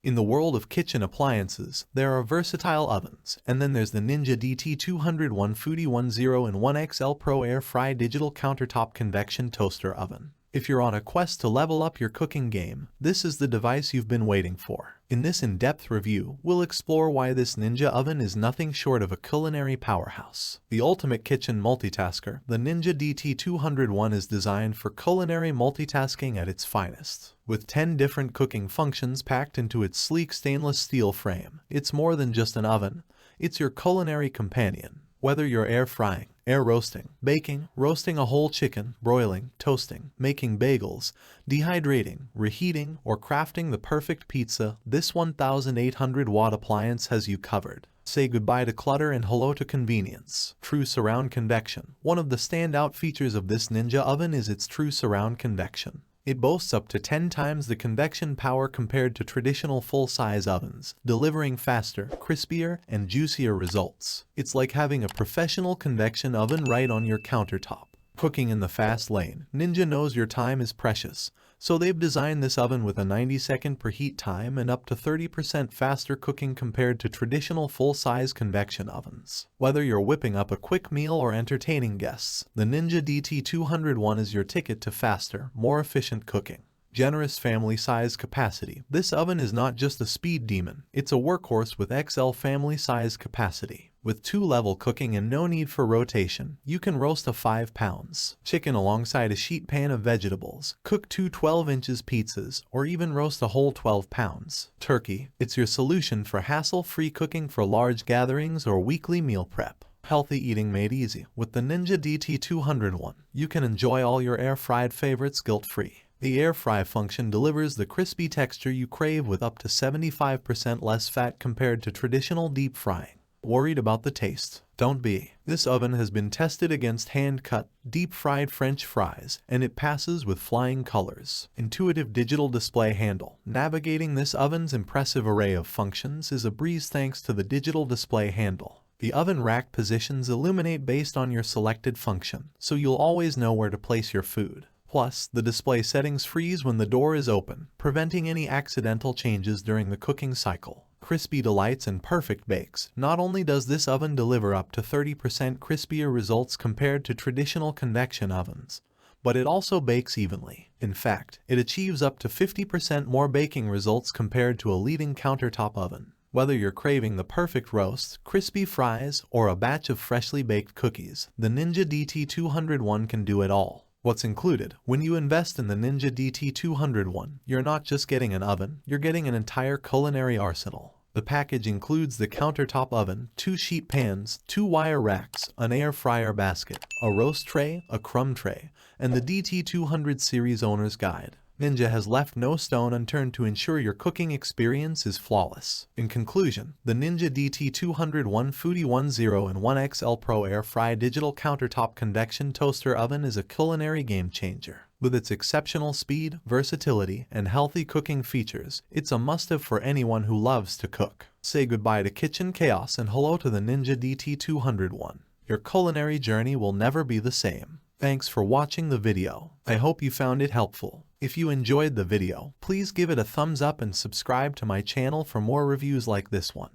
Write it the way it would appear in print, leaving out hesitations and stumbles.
In the world of kitchen appliances, there are versatile ovens, and then there's the Ninja DT201 Foodi 101XL Pro Air Fry Digital Countertop Convection Toaster Oven. If you're on a quest to level up your cooking game, this is the device you've been waiting for. In this in-depth review, we'll explore why this Ninja oven is nothing short of a culinary powerhouse. The ultimate kitchen multitasker, the Ninja DT201 is designed for culinary multitasking at its finest. With 10 different cooking functions packed into its sleek stainless steel frame, it's more than just an oven, it's your culinary companion. Whether you're air frying, air roasting, baking, roasting a whole chicken, broiling, toasting, making bagels, dehydrating, reheating, or crafting the perfect pizza, this 1,800-watt appliance has you covered. Say goodbye to clutter and hello to convenience. True surround convection. One of the standout features of this Ninja oven is its true surround convection. It boasts up to 10 times the convection power compared to traditional full-size ovens, delivering faster, crispier, and juicier results. It's like having a professional convection oven right on your countertop. Cooking in the fast lane, Ninja knows your time is precious, so they've designed this oven with a 90-second preheat time and up to 30% faster cooking compared to traditional full-size convection ovens. Whether you're whipping up a quick meal or entertaining guests, the Ninja DT201 is your ticket to faster, more efficient cooking. Generous family size capacity. This oven is not just a speed demon, it's a workhorse with XL family size capacity. With 2-level cooking and no need for rotation, you can roast a 5 pounds chicken alongside a sheet pan of vegetables, cook 2 12-inch pizzas, or even roast a whole 12 pounds turkey. It's your solution for hassle-free cooking for large gatherings or weekly meal prep. Healthy eating made easy. With the Ninja DT201, you can enjoy all your air-fried favorites guilt-free. The air fry function delivers the crispy texture you crave with up to 75% less fat compared to traditional deep frying. Worried about the taste? Don't be. This oven has been tested against hand-cut, deep-fried French fries, and it passes with flying colors. Intuitive digital display handle. Navigating this oven's impressive array of functions is a breeze thanks to the digital display handle. The oven rack positions illuminate based on your selected function, so you'll always know where to place your food. Plus, the display settings freeze when the door is open, preventing any accidental changes during the cooking cycle. Crispy delights and perfect bakes. Not only does this oven deliver up to 30% crispier results compared to traditional convection ovens, but it also bakes evenly. In fact, it achieves up to 50% more baking results compared to a leading countertop oven. Whether you're craving the perfect roast, crispy fries, or a batch of freshly baked cookies, the Ninja DT201 can do it all. What's included? When you invest in the Ninja DT201, you're not just getting an oven, you're getting an entire culinary arsenal. The package includes the countertop oven, 2 sheet pans, 2 wire racks, an air fryer basket, a roast tray, a crumb tray, and the DT200 series owner's guide. Ninja has left no stone unturned to ensure your cooking experience is flawless. In conclusion, the Ninja DT201 Foodi 101XL Pro Air Fry Digital Countertop Convection Toaster Oven is a culinary game changer. With its exceptional speed, versatility, and healthy cooking features, it's a must-have for anyone who loves to cook. Say goodbye to kitchen chaos and hello to the Ninja DT201. Your culinary journey will never be the same. Thanks for watching the video. I hope you found it helpful. If you enjoyed the video, please give it a thumbs up and subscribe to my channel for more reviews like this one.